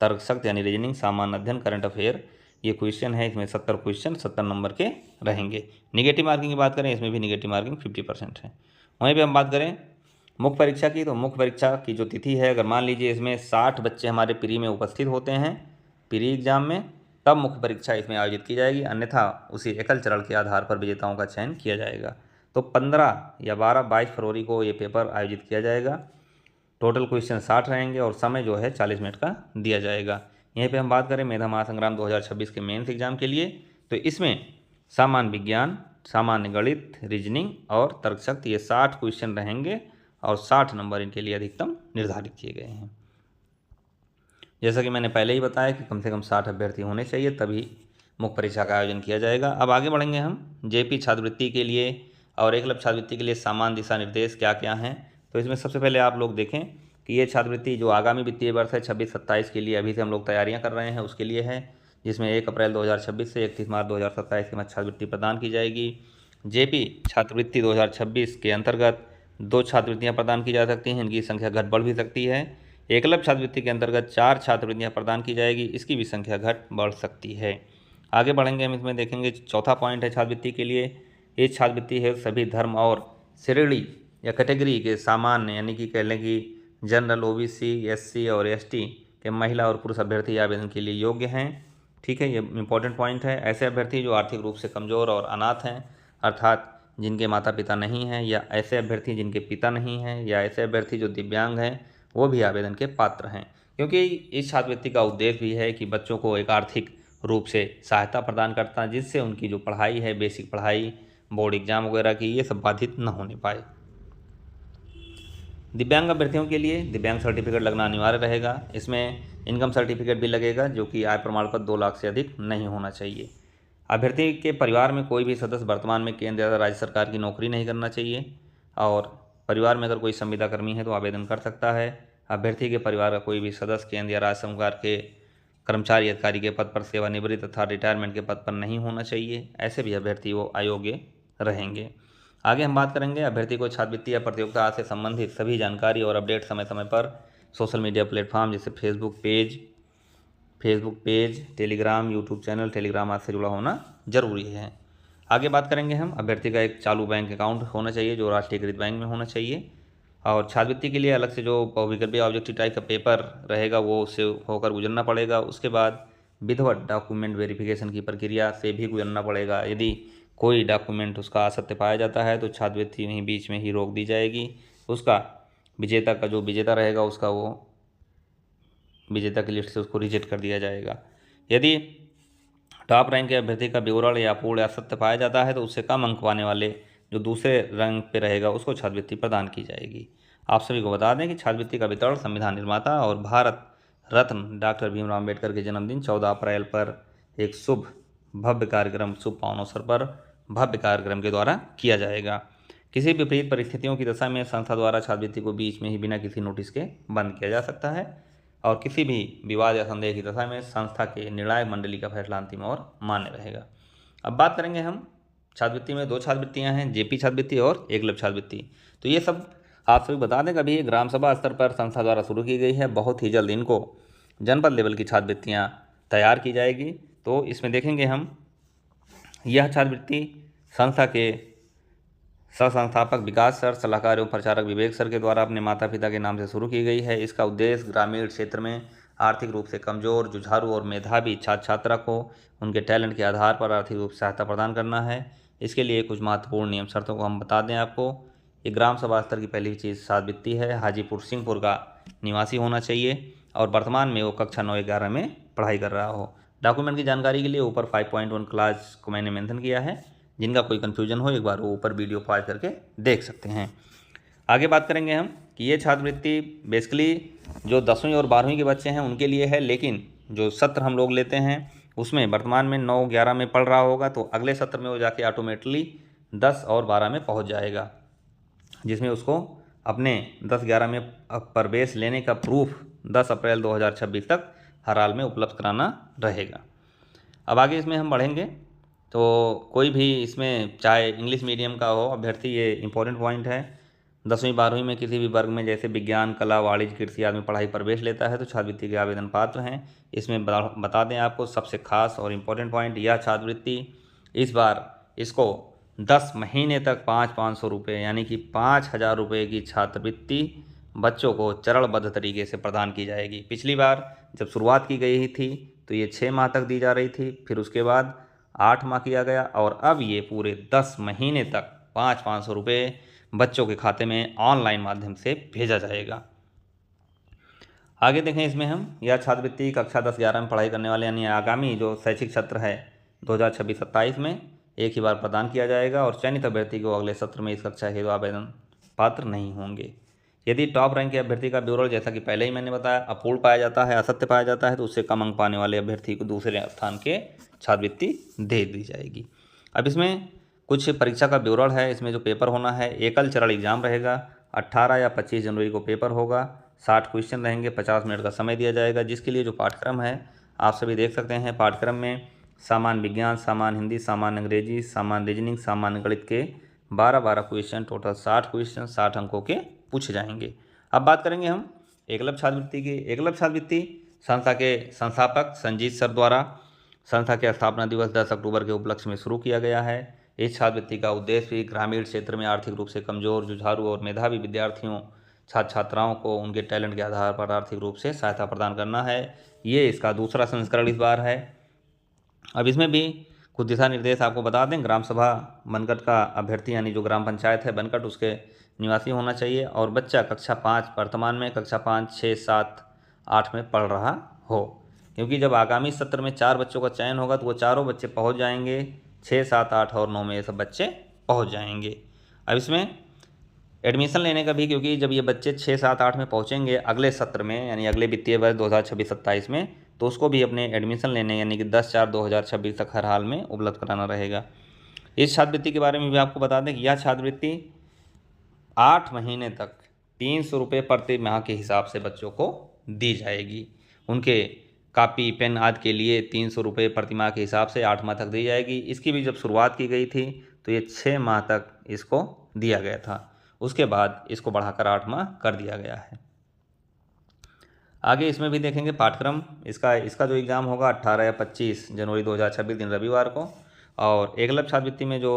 तर्कशक्त यानी रीजनिंग, सामान्य अध्ययन, करंट अफेयर, ये क्वेश्चन है। इसमें 70 क्वेश्चन 70 नंबर के रहेंगे। निगेटिव मार्किंग की बात करें, इसमें भी निगेटिव मार्किंग 50% है। वहीं पे हम बात करें मुख्य परीक्षा की, तो मुख्य परीक्षा की जो तिथि है, अगर मान लीजिए इसमें 60 बच्चे हमारे प्री में उपस्थित होते हैं प्री एग्जाम में, तब मुख्य परीक्षा इसमें आयोजित की जाएगी, अन्यथा उसी एकल चरण के आधार पर विजेताओं का चयन किया जाएगा। तो 15 या 22 फरवरी को ये पेपर आयोजित किया जाएगा। टोटल क्वेश्चन 60 रहेंगे और समय जो है 40 मिनट का दिया जाएगा। यहीं पे हम बात करें मेधा महासंग्राम 2026 के मेंस एग्जाम के लिए, तो इसमें सामान्य विज्ञान, सामान्य गणित, रीजनिंग और तर्कशक्त ये 60 क्वेश्चन रहेंगे और 60 नंबर इनके लिए अधिकतम निर्धारित किए गए हैं। जैसा कि मैंने पहले ही बताया कि कम से कम 60 अभ्यर्थी होने चाहिए, तभी मुख्य परीक्षा का आयोजन किया जाएगा। अब आगे बढ़ेंगे हम जेपी छात्रवृत्ति के लिए और एकलव्य छात्रवृत्ति के लिए सामान्य दिशा निर्देश क्या क्या हैं। तो इसमें सबसे पहले आप लोग देखें कि ये छात्रवृत्ति जो आगामी वित्तीय वर्ष है 26-27 के लिए अभी से हम लोग तैयारियां कर रहे हैं उसके लिए है, जिसमें 1 अप्रैल 2026 से 31 मार्च 2027 के मध्य छात्रवृत्ति प्रदान की जाएगी। जेपी छात्रवृत्ति 2026 के अंतर्गत 2 छात्रवृत्तियाँ प्रदान की जा सकती हैं, इनकी संख्या घट बढ़ भी सकती है। एकलव्य छात्रवृत्ति के अंतर्गत 4 छात्रवृत्तियाँ प्रदान की जाएगी, इसकी भी संख्या घट बढ़ सकती है। आगे बढ़ेंगे हम इसमें देखेंगे चौथा पॉइंट है छात्रवृत्ति के लिए, ये छात्रवृत्ति है सभी धर्म और श्रेणी या कैटेगरी के सामान्य यानी कि कह लें कि जनरल, ओबीसी, एससी और एसटी के महिला और पुरुष अभ्यर्थी आवेदन के लिए योग्य हैं। ठीक है, ये इंपॉर्टेंट पॉइंट है। ऐसे अभ्यर्थी जो आर्थिक रूप से कमज़ोर और अनाथ हैं, अर्थात जिनके माता पिता नहीं हैं, या ऐसे अभ्यर्थी जिनके पिता नहीं हैं, या ऐसे अभ्यर्थी जो दिव्यांग हैं, वो भी आवेदन के पात्र हैं। क्योंकि इस छात्रवृत्ति का उद्देश्य भी है कि बच्चों को एक आर्थिक रूप से सहायता प्रदान करता है, जिससे उनकी जो पढ़ाई है, बेसिक पढ़ाई, बोर्ड एग्जाम वगैरह की, ये सब बाधित न होने पाए। दिव्यांग अभ्यर्थियों के लिए दिव्यांग सर्टिफिकेट लगना अनिवार्य रहेगा। इसमें इनकम सर्टिफिकेट भी लगेगा, जो कि आय प्रमाण पत्र 2 लाख से अधिक नहीं होना चाहिए। अभ्यर्थी के परिवार में कोई भी सदस्य वर्तमान में केंद्र या राज्य सरकार की नौकरी नहीं करना चाहिए, और परिवार में अगर कोई संविदा कर्मी है तो आवेदन कर सकता है। अभ्यर्थी के परिवार का कोई भी सदस्य केंद्र या राज्य सरकार के कर्मचारी अधिकारी के पद पर सेवानिवृत्त तथा रिटायरमेंट के पद पर नहीं होना चाहिए, ऐसे भी अभ्यर्थी वो अयोग्य रहेंगे। आगे हम बात करेंगे अभ्यर्थी को छात्रवृत्ति या प्रतियोगिता से संबंधित सभी जानकारी और अपडेट समय समय पर सोशल मीडिया प्लेटफॉर्म जैसे Facebook page, Telegram, YouTube channel, Telegram आदि से जुड़ा होना जरूरी है। आगे बात करेंगे हम अभ्यर्थी का एक चालू बैंक अकाउंट होना चाहिए, जो राष्ट्रीयकृत बैंक में होना चाहिए, और छात्रवृत्ति के लिए अलग से जो विकल्पीय ऑब्जेक्टिव टाइप का पेपर रहेगा वो उससे होकर गुजरना पड़ेगा। उसके बाद विधिवत डॉक्यूमेंट वेरिफिकेशन की प्रक्रिया से भी गुजरना पड़ेगा। यदि कोई डॉक्यूमेंट उसका असत्य पाया जाता है तो छात्रवृत्ति वहीं बीच में ही रोक दी जाएगी। उसका विजेता का जो विजेता रहेगा उसका वो विजेता की लिस्ट से उसको रिजेक्ट कर दिया जाएगा। यदि टॉप रैंक के अभ्यर्थी का विवरण या पूर्ण या सत्य पाया जाता है तो उससे कम अंक पाने वाले जो दूसरे रैंक पे रहेगा उसको छात्रवृत्ति प्रदान की जाएगी। आप सभी को बता दें कि छात्रवृत्ति का वितरण संविधान निर्माता और भारत रत्न डॉक्टर भीमराव अम्बेडकर के जन्मदिन 14 अप्रैल पर एक शुभ पावन अवसर पर भव्य कार्यक्रम के द्वारा किया जाएगा। किसी विपरीत परिस्थितियों की दशा में संस्था द्वारा छात्रवृत्ति को बीच में ही बिना किसी नोटिस के बंद किया जा सकता है, और किसी भी विवाद या संदेह की दशा में संस्था के निर्णायक मंडली का फैसला अंतिम और मान्य रहेगा। अब बात करेंगे हम छात्रवृत्ति में 2 छात्रवृत्तियाँ हैं, जेपी छात्रवृत्ति और एकलव्य छात्रवृत्ति। तो ये सब आप सभी बता दें, कभी ग्राम सभा स्तर पर संस्था द्वारा शुरू की गई है, बहुत ही जल्द इनको जनपद लेवल की छात्रवृत्तियाँ तैयार की जाएगी। तो इसमें देखेंगे हम यह छात्रवृत्ति संस्था के सह संस्थापक विकास सर, सलाहकार एवं प्रचारक विवेक सर के द्वारा अपने माता पिता के नाम से शुरू की गई है। इसका उद्देश्य ग्रामीण क्षेत्र में आर्थिक रूप से कमजोर, जुझारू और मेधावी छात्र छात्रा को उनके टैलेंट के आधार पर आर्थिक रूप से सहायता प्रदान करना है। इसके लिए कुछ महत्वपूर्ण नियम शर्तों को हम बता दें आपको। ये ग्राम सभा स्तर की पहली चीज़ छात्रवृत्ति है, हाजीपुर सिंहपुर का निवासी होना चाहिए और वर्तमान में वो कक्षा 9-11 में पढ़ाई कर रहा हो। डॉक्यूमेंट की जानकारी के लिए ऊपर 5.1 क्लास को मैंने मेंशन किया है, जिनका कोई कन्फ्यूजन हो एक बार वो ऊपर वीडियो पॉज करके देख सकते हैं। आगे बात करेंगे हम कि ये छात्रवृत्ति बेसिकली जो 10वीं और 12वीं के बच्चे हैं उनके लिए है, लेकिन जो सत्र हम लोग लेते हैं उसमें वर्तमान में 9-11 में पढ़ रहा होगा तो अगले सत्र में वो जाके ऑटोमेटिकली 10 और 12 में पहुंच जाएगा, जिसमें उसको अपने 10-11 में प्रवेश लेने का प्रूफ 10 अप्रैल 2026 तक हर हाल में उपलब्ध कराना रहेगा। अब आगे इसमें हम बढ़ेंगे तो कोई भी इसमें चाहे इंग्लिश मीडियम का हो अभ्यर्थी, ये इंपॉर्टेंट पॉइंट है, 10वीं 12वीं में किसी भी वर्ग में जैसे विज्ञान, कला, वाणिज्य, कृषि आदि में पढ़ाई प्रवेश लेता है तो छात्रवृत्ति के आवेदन पात्र हैं। इसमें बता दें आपको सबसे खास और इम्पोर्टेंट पॉइंट, यह छात्रवृत्ति इस बार इसको 10 महीने तक 500 रुपये यानी कि 5,000 रुपये की छात्रवृत्ति बच्चों को चरणबद्ध तरीके से प्रदान की जाएगी। पिछली बार जब शुरुआत की गई थी तो ये 6 माह तक दी जा रही थी, फिर उसके बाद 8 माह किया गया और अब ये पूरे 10 महीने तक 500 रुपये बच्चों के खाते में ऑनलाइन माध्यम से भेजा जाएगा। आगे देखें इसमें हम यह छात्रवृत्ति कक्षा 10-11 में पढ़ाई करने वाले यानी आगामी जो शैक्षिक सत्र है 2026-27 में एक ही बार प्रदान किया जाएगा और चयनित अभ्यर्थी को अगले सत्र में इस कक्षा हेतु आवेदन पात्र नहीं होंगे। यदि टॉप रैंक के अभ्यर्थी का ब्यूरो जैसा कि पहले ही मैंने बताया अपूर्ण पाया जाता है, असत्य पाया जाता है तो उससे कम अंक पाने वाले अभ्यर्थी को दूसरे स्थान के छात्रवृत्ति दे दी जाएगी। अब इसमें कुछ परीक्षा का विवरण है। इसमें जो पेपर होना है एकल चरण एग्जाम रहेगा, 18 या 25 जनवरी को पेपर होगा, 60 क्वेश्चन रहेंगे, 50 मिनट का समय दिया जाएगा, जिसके लिए जो पाठ्यक्रम है आप सभी देख सकते हैं। पाठ्यक्रम में सामान्य विज्ञान, सामान्य हिंदी, सामान्य अंग्रेजी, सामान्य रीजनिंग, सामान्य गणित के 12-12 क्वेश्चन, टोटल 60 क्वेश्चन 60 अंकों के पूछे जाएंगे। अब बात करेंगे हम एकलव्य छात्रवृत्ति की। एकलव्य छात्रवृत्ति संस्था के संस्थापक संजीत सर द्वारा संस्था के स्थापना दिवस 10 अक्टूबर के उपलक्ष्य में शुरू किया गया है। इस छात्रवृत्ति का उद्देश्य भी ग्रामीण क्षेत्र में आर्थिक रूप से कमजोर, जुझारू और मेधावी विद्यार्थियों छात्र छात्राओं को उनके टैलेंट के आधार पर आर्थिक रूप से सहायता प्रदान करना है। ये इसका दूसरा संस्करण इस बार है। अब इसमें भी कुछ दिशा निर्देश आपको बता दें। ग्राम सभा बनकट का अभ्यर्थी यानी जो ग्राम पंचायत है बनकट उसके निवासी होना चाहिए और बच्चा कक्षा 5 वर्तमान में कक्षा 5, 6, 7, 8 में पढ़ रहा हो, क्योंकि जब आगामी सत्र में 4 बच्चों का चयन होगा तो वो चारों बच्चे पहुंच जाएंगे, 6, 7, 8 और 9 में ये सब बच्चे पहुंच जाएंगे। अब इसमें एडमिशन लेने का भी, क्योंकि जब ये बच्चे 6, 7, 8 में पहुंचेंगे अगले सत्र में यानी अगले वित्तीय वर्ष 2026-27 में, तो उसको भी अपने एडमिशन लेने यानी कि 10/4/2026 तक हर हाल में उपलब्ध कराना रहेगा। इस छात्रवृत्ति के बारे में भी आपको बता दें कि यह छात्रवृत्ति 8 महीने तक 300 रुपये प्रति माह के हिसाब से बच्चों को दी जाएगी। उनके कापी पेन आदि के लिए 300 रुपये प्रति माह के हिसाब से 8 माह तक दी जाएगी। इसकी भी जब शुरुआत की गई थी तो ये 6 माह तक इसको दिया गया था, उसके बाद इसको बढ़ाकर 8 माह कर दिया गया है। आगे इसमें भी देखेंगे पाठ्यक्रम। इसका जो एग्ज़ाम होगा 18 या 25 जनवरी 2026 दिन रविवार को। और एकलव्य छात्रवृत्ति में जो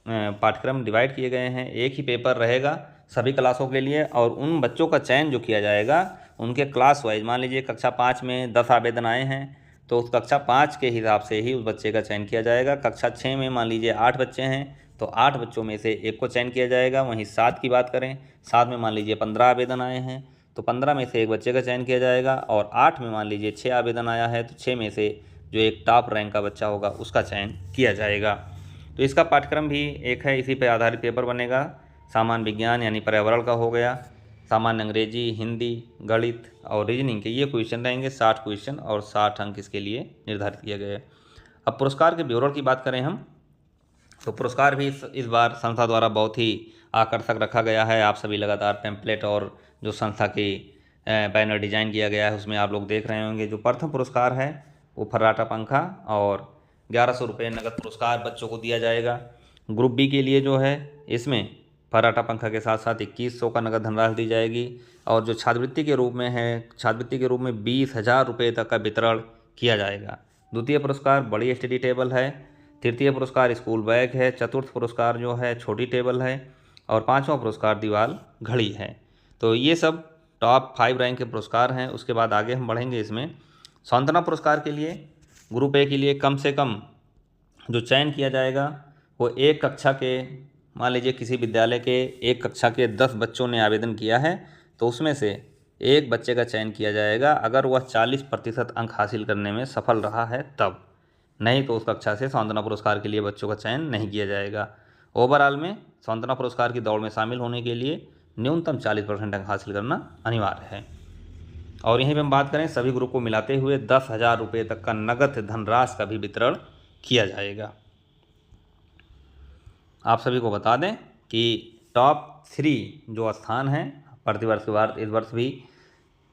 पाठ्यक्रम डिवाइड किए गए हैं, एक ही पेपर रहेगा सभी क्लासों के लिए और उन बच्चों का चयन जो किया जाएगा उनके क्लास वाइज, मान लीजिए कक्षा 5 में 10 आवेदन आए हैं तो उस कक्षा 5 के हिसाब से ही उस बच्चे का चयन किया जाएगा। कक्षा 6 में मान लीजिए 8 बच्चे हैं तो 8 बच्चों में से एक को चयन किया जाएगा। वहीं 7 की बात करें, 7 में मान लीजिए 15 आवेदन आए हैं तो 15 में से एक बच्चे का चयन किया जाएगा और 8 में मान लीजिए 6 आवेदन आया है तो 6 में से जो एक टॉप रैंक का बच्चा होगा उसका चयन किया जाएगा। तो इसका पाठ्यक्रम भी एक है, इसी पर आधारित पेपर बनेगा। सामान्य विज्ञान यानी पर्यावरण का हो गया, सामान्य अंग्रेजी, हिंदी, गणित और रीजनिंग के ये क्वेश्चन रहेंगे, 60 क्वेश्चन और 60 अंक इसके लिए निर्धारित किए गए। अब पुरस्कार के ब्यौरे की बात करें हम तो पुरस्कार भी इस बार संस्था द्वारा बहुत ही आकर्षक रखा गया है। आप सभी लगातार पैम्पलेट और जो संस्था की बैनर डिजाइन किया गया है उसमें आप लोग देख रहे होंगे। जो प्रथम पुरस्कार है वो फर्राटा पंखा और 1100 रुपये नगद पुरस्कार बच्चों को दिया जाएगा। ग्रुप बी के लिए जो है इसमें फर्राटा पंखा के साथ साथ 2100 का नगद धनराशि दी जाएगी और जो छात्रवृत्ति के रूप में है, छात्रवृत्ति के रूप में 20,000 रुपये तक का वितरण किया जाएगा। द्वितीय पुरस्कार बड़ी स्टडी टेबल है, तृतीय पुरस्कार स्कूल बैग है, चतुर्थ पुरस्कार जो है छोटी टेबल है और 5वां पुरस्कार दीवार घड़ी है। तो ये सब टॉप 5 रैंक के पुरस्कार हैं। उसके बाद आगे हम बढ़ेंगे। इसमें सांत्वना पुरस्कार के लिए ग्रुप ए के लिए कम से कम जो चयन किया जाएगा वो एक कक्षा के, मान लीजिए किसी विद्यालय के एक कक्षा के 10 बच्चों ने आवेदन किया है तो उसमें से एक बच्चे का चयन किया जाएगा अगर वह 40% अंक हासिल करने में सफल रहा है तब, नहीं तो उस कक्षा से सांत्वना पुरस्कार के लिए बच्चों का चयन नहीं किया जाएगा। ओवरऑल में सांत्वना पुरस्कार की दौड़ में शामिल होने के लिए न्यूनतम 40% अंक हासिल करना अनिवार्य है। और यहीं पर हम बात करें, सभी ग्रुप को मिलाते हुए 10,000 रुपये तक का नगद धनराशि का भी वितरण किया जाएगा। आप सभी को बता दें कि टॉप 3 जो स्थान हैं प्रतिवर्ष के बाद इस वर्ष भी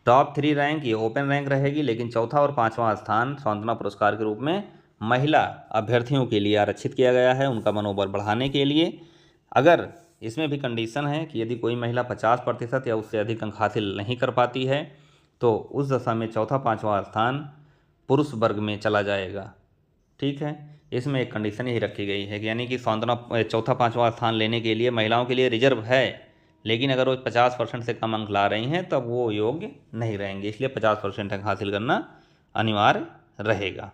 टॉप 3 रैंक ये ओपन रैंक रहेगी, लेकिन चौथा और पांचवा स्थान सांत्वना पुरस्कार के रूप में महिला अभ्यर्थियों के लिए आरक्षित किया गया है, उनका मनोबल बढ़ाने के लिए। अगर इसमें भी कंडीशन है कि यदि कोई महिला 50% या उससे अधिक अंक हासिल नहीं कर पाती है तो उस दशा में चौथा पांचवा स्थान पुरुष वर्ग में चला जाएगा। ठीक है, इसमें एक कंडीशन ही रखी गई है कि यानी कि सांत्वना चौथा पांचवा स्थान लेने के लिए महिलाओं के लिए रिजर्व है, लेकिन अगर वो 50% से कम अंक ला रही हैं तब वो योग्य नहीं रहेंगे, इसलिए 50% अंक हासिल करना अनिवार्य रहेगा।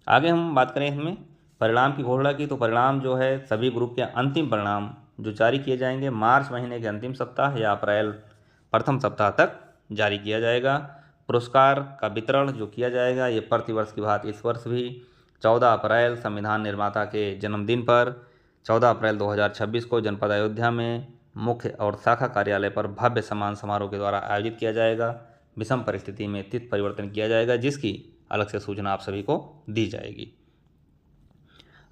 आगे हम बात करें इसमें परिणाम की घोषणा की, तो परिणाम जो है सभी ग्रुप के अंतिम परिणाम जो जारी किए जाएंगे मार्च महीने के अंतिम सप्ताह या अप्रैल प्रथम सप्ताह तक जारी किया जाएगा। पुरस्कार का वितरण जो किया जाएगा ये प्रतिवर्ष की भांति इस वर्ष भी 14 अप्रैल संविधान निर्माता के जन्मदिन पर 14 अप्रैल 2026 को जनपद अयोध्या में मुख्य और शाखा कार्यालय पर भव्य सम्मान समारोह के द्वारा आयोजित किया जाएगा। विषम परिस्थिति में तिथि परिवर्तन किया जाएगा, जिसकी अलग से सूचना आप सभी को दी जाएगी।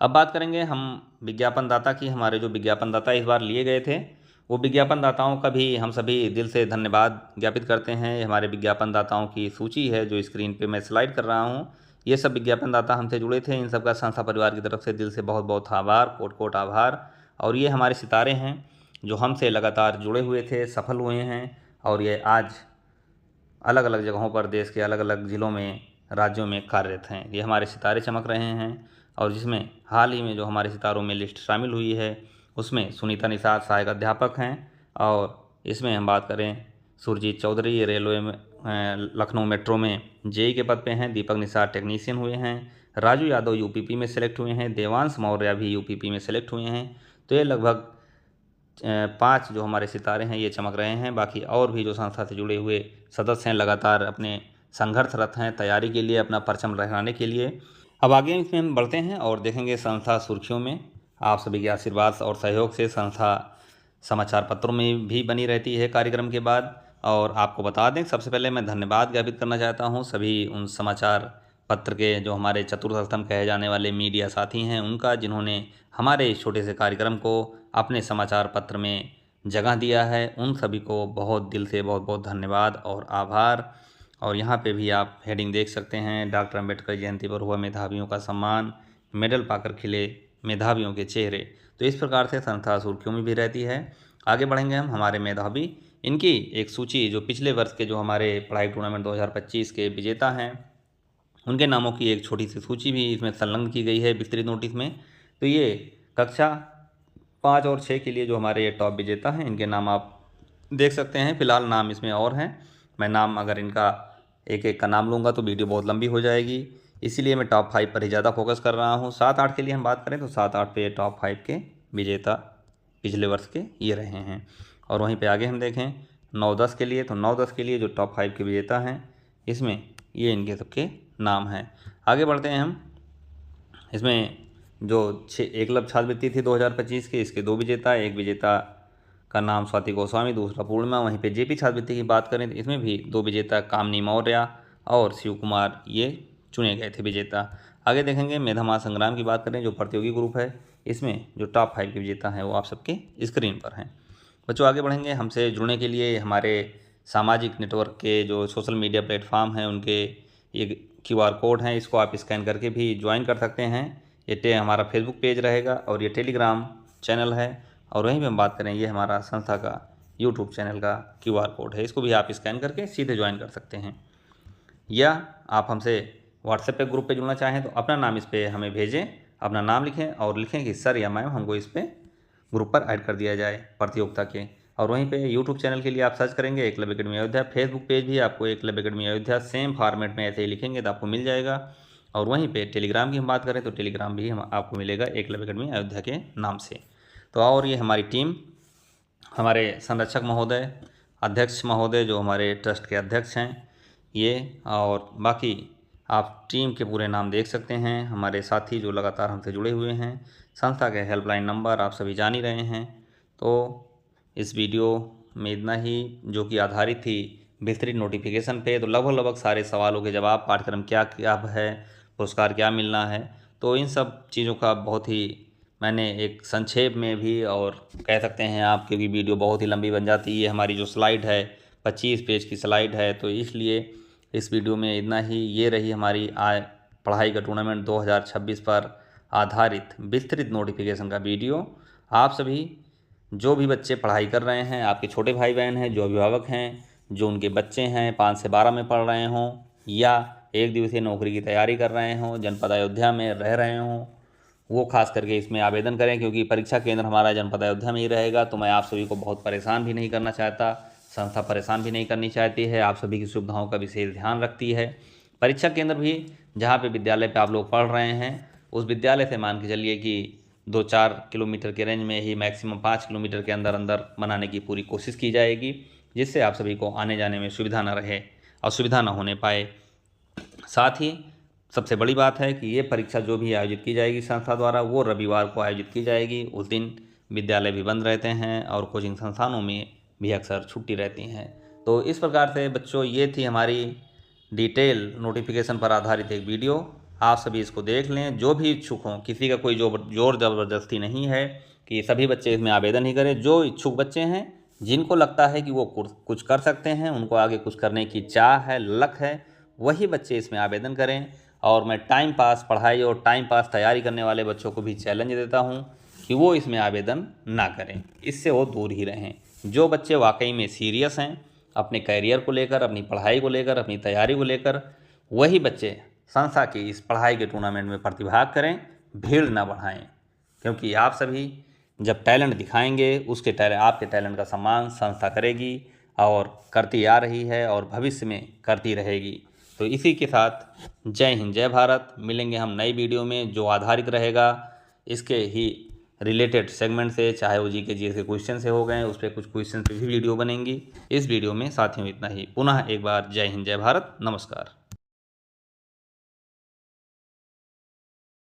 अब बात करेंगे हम विज्ञापन दाता की। हमारे जो विज्ञापन दाता इस बार लिए गए थे वो विज्ञापन दाताओं का भी हम सभी दिल से धन्यवाद ज्ञापित करते हैं। हमारे विज्ञापन दाताओं की सूची है जो स्क्रीन पे मैं स्लाइड कर रहा हूँ। ये सब विज्ञापन दाता हमसे जुड़े थे, इन सबका संस्था परिवार की तरफ से दिल से बहुत बहुत आभार, कोट कोट आभार। और ये हमारे सितारे हैं जो हमसे लगातार जुड़े हुए थे, सफल हुए हैं और ये आज अलग अलग जगहों पर देश के अलग अलग ज़िलों में राज्यों में कार्यरत हैं। ये हमारे सितारे चमक रहे हैं और जिसमें हाल ही में जो हमारे सितारों में लिस्ट शामिल हुई है उसमें सुनीता निषाद सहायक अध्यापक हैं, और इसमें हम बात करें सुरजीत चौधरी रेलवे में लखनऊ मेट्रो में जेई के पद पे हैं, दीपक निषाद टेक्नीशियन हुए हैं, राजू यादव यूपीपी में सेलेक्ट हुए हैं, देवांश मौर्य भी यूपीपी में सेलेक्ट हुए हैं। तो ये लगभग 5 जो हमारे सितारे हैं ये चमक रहे हैं। बाकी और भी जो संस्था से जुड़े हुए सदस्य हैं लगातार अपने संघर्षरत हैं तैयारी के लिए, अपना परचम लहराने के लिए। अब आगे इसमें हम बढ़ते हैं और देखेंगे संस्था सुर्खियों में। आप सभी के आशीर्वाद और सहयोग से संस्था समाचार पत्रों में भी बनी रहती है कार्यक्रम के बाद। और आपको बता दें, सबसे पहले मैं धन्यवाद ज्ञापित करना चाहता हूं सभी उन समाचार पत्र के जो हमारे चतुर्थ स्तंभ कहे जाने वाले मीडिया साथी हैं उनका, जिन्होंने हमारे इस छोटे से कार्यक्रम को अपने समाचार पत्र में जगह दिया है। उन सभी को बहुत दिल से बहुत बहुत धन्यवाद और आभार। और यहाँ पे भी आप हेडिंग देख सकते हैं, डॉक्टर अंबेडकर जयंती पर हुआ मेधावियों का सम्मान, मेडल पाकर खिले मेधावियों के चेहरे। तो इस प्रकार से संस्था सुर्खियों में भी रहती है। आगे बढ़ेंगे हम हमारे मेधावी, इनकी एक सूची जो पिछले वर्ष के जो हमारे पढ़ाई टूर्नामेंट 2025 के विजेता हैं उनके नामों की एक छोटी सी सूची भी इसमें संलग्न की गई है विस्तृत नोटिस में। तो ये कक्षा 5 और 6 के लिए जो हमारे ये टॉप विजेता हैं इनके नाम आप देख सकते हैं। फिलहाल नाम इसमें और हैं, मैं नाम अगर इनका एक एक का नाम लूँगा तो वीडियो बहुत लंबी हो जाएगी, इसीलिए मैं टॉप 5 पर ही ज़्यादा फोकस कर रहा हूँ। 7-8 के लिए हम बात करें तो 7-8 पे टॉप 5 के विजेता पिछले वर्ष के ये रहे हैं। और वहीं पे आगे हम देखें 9-10 के लिए, तो 9-10 के लिए जो टॉप 5 के विजेता हैं इसमें ये इनके सबके नाम हैं। आगे बढ़ते हैं हम, इसमें जो एकलव्य छात्रवृत्ति थी 2025 के, इसके 2 विजेता, एक विजेता का नाम स्वाति गोस्वामी, दूसरा पूर्णिमा। वहीं पे जेपी छात्रवृत्ति की बात करें तो इसमें भी 2 विजेता कामनी मौर्य और शिव कुमार ये चुने गए थे विजेता। आगे देखेंगे मेधा महासंग्राम की बात करें जो प्रतियोगी ग्रुप है, इसमें जो टॉप 5 के विजेता हैं वो आप सबके स्क्रीन पर हैं। बच्चों आगे बढ़ेंगे, हमसे जुड़ने के लिए हमारे सामाजिक नेटवर्क के जो सोशल मीडिया प्लेटफॉर्म हैं उनके ये QR कोड हैं, इसको आप स्कैन करके भी ज्वाइन कर सकते हैं। ये हमारा फेसबुक पेज रहेगा और ये टेलीग्राम चैनल है। और वहीं पे हम बात करें, ये हमारा संस्था का यूट्यूब चैनल का QR कोड है, इसको भी आप स्कैन करके सीधे ज्वाइन कर सकते हैं। या आप हमसे व्हाट्सएप पे ग्रुप पे जुड़ना चाहें तो अपना नाम इस पर हमें भेजें, अपना नाम लिखें और लिखें कि सर या मैम हमको इस पर ग्रुप पर ऐड कर दिया जाए प्रतियोगिता के। और वहीं पे यूट्यूब चैनल के लिए आप सर्च करेंगे Eklavya academy Ayodhya, Facebook page भी आपको Eklavya academy Ayodhya same format में ऐसे ही लिखेंगे तो आपको मिल जाएगा। और वहीं पे टेलीग्राम की हम बात करें तो टेलीग्राम भी हम आपको मिलेगा एकलव्य अकेडमी अयोध्या के नाम से। तो और ये हमारी टीम, हमारे संरक्षक महोदय अध्यक्ष महोदय जो हमारे ट्रस्ट के अध्यक्ष हैं ये, और बाकी आप टीम के पूरे नाम देख सकते हैं। हमारे साथी जो लगातार हमसे जुड़े हुए हैं, संस्था के हेल्पलाइन नंबर आप सभी जान ही रहे हैं। तो इस वीडियो में इतना ही, जो कि आधारित थी विस्तृत नोटिफिकेशन पे। तो लगभग सारे सवालों के जवाब, पाठ्यक्रम क्या क्या है, पुरस्कार क्या मिलना है, तो इन सब चीज़ों का बहुत ही मैंने एक संक्षेप में भी, और कह सकते हैं आप, क्योंकि वीडियो बहुत ही लंबी बन जाती है। हमारी जो स्लाइड है 25 पेज की स्लाइड है, तो इसलिए इस वीडियो में इतना ही। ये रही हमारी पढ़ाई का टूर्नामेंट 2026 पर आधारित विस्तृत नोटिफिकेशन का वीडियो। आप सभी जो भी बच्चे पढ़ाई कर रहे हैं, आपके छोटे भाई बहन हैं, जो अभिभावक हैं, जो उनके बच्चे हैं 5 से 12 में पढ़ रहे हों, या एक दिवसीय नौकरी की तैयारी कर रहे हों, जनपद अयोध्या में रह रहे हों, वो खास करके इसमें आवेदन करें, क्योंकि परीक्षा केंद्र हमारा जनपद अयोध्या में ही रहेगा। तो मैं आप सभी को बहुत परेशान भी नहीं करना चाहता, संस्था परेशान भी नहीं करनी चाहती है, आप सभी की सुविधाओं का विशेष ध्यान रखती है। परीक्षा केंद्र भी जहाँ पे विद्यालय पे आप लोग पढ़ रहे हैं, उस विद्यालय से मान के चलिए कि 2-4 किलोमीटर के रेंज में ही, मैक्सिमम 5 किलोमीटर के अंदर अंदर बनाने की पूरी कोशिश की जाएगी, जिससे आप सभी को आने जाने में सुविधा न रहे, असुविधा न होने पाए। साथ ही सबसे बड़ी बात है कि ये परीक्षा जो भी आयोजित की जाएगी संस्था द्वारा, वो रविवार को आयोजित की जाएगी। उस दिन विद्यालय भी बंद रहते हैं और कोचिंग संस्थानों में भी अक्सर छुट्टी रहती हैं। तो इस प्रकार से बच्चों, ये थी हमारी डिटेल नोटिफिकेशन पर आधारित एक वीडियो। आप सभी इसको देख लें। जो भी इच्छुक हों, किसी का कोई जोर ज़बरदस्ती नहीं है कि सभी बच्चे इसमें आवेदन ही करें। जो इच्छुक बच्चे हैं, जिनको लगता है कि वो कुछ कर सकते हैं, उनको आगे कुछ करने की चाह है, लक है, वही बच्चे इसमें आवेदन करें। और मैं टाइम पास पढ़ाई और टाइम पास तैयारी करने वाले बच्चों को भी चैलेंज देता हूं कि वो इसमें आवेदन ना करें, इससे वो दूर ही रहें। जो बच्चे वाकई में सीरियस हैं अपने कैरियर को लेकर, अपनी पढ़ाई को लेकर, अपनी तैयारी को लेकर, वही बच्चे संस्था की इस पढ़ाई के टूर्नामेंट में प्रतिभाग करें, भीड़ ना बढ़ाएं। क्योंकि आप सभी जब टैलेंट दिखाएंगे, आपके टैलेंट का सम्मान संस्था करेगी, और करती आ रही है और भविष्य में करती रहेगी। तो इसी के साथ जय हिंद, जय भारत। मिलेंगे हम नई वीडियो में, जो आधारित रहेगा इसके ही रिलेटेड सेगमेंट से, चाहे वो जीके जीएस के क्वेश्चन से हो गए, उस पर कुछ क्वेश्चन पे भी वीडियो बनेंगी। इस वीडियो में साथियों इतना ही। पुनः एक बार जय हिंद, जय भारत, नमस्कार।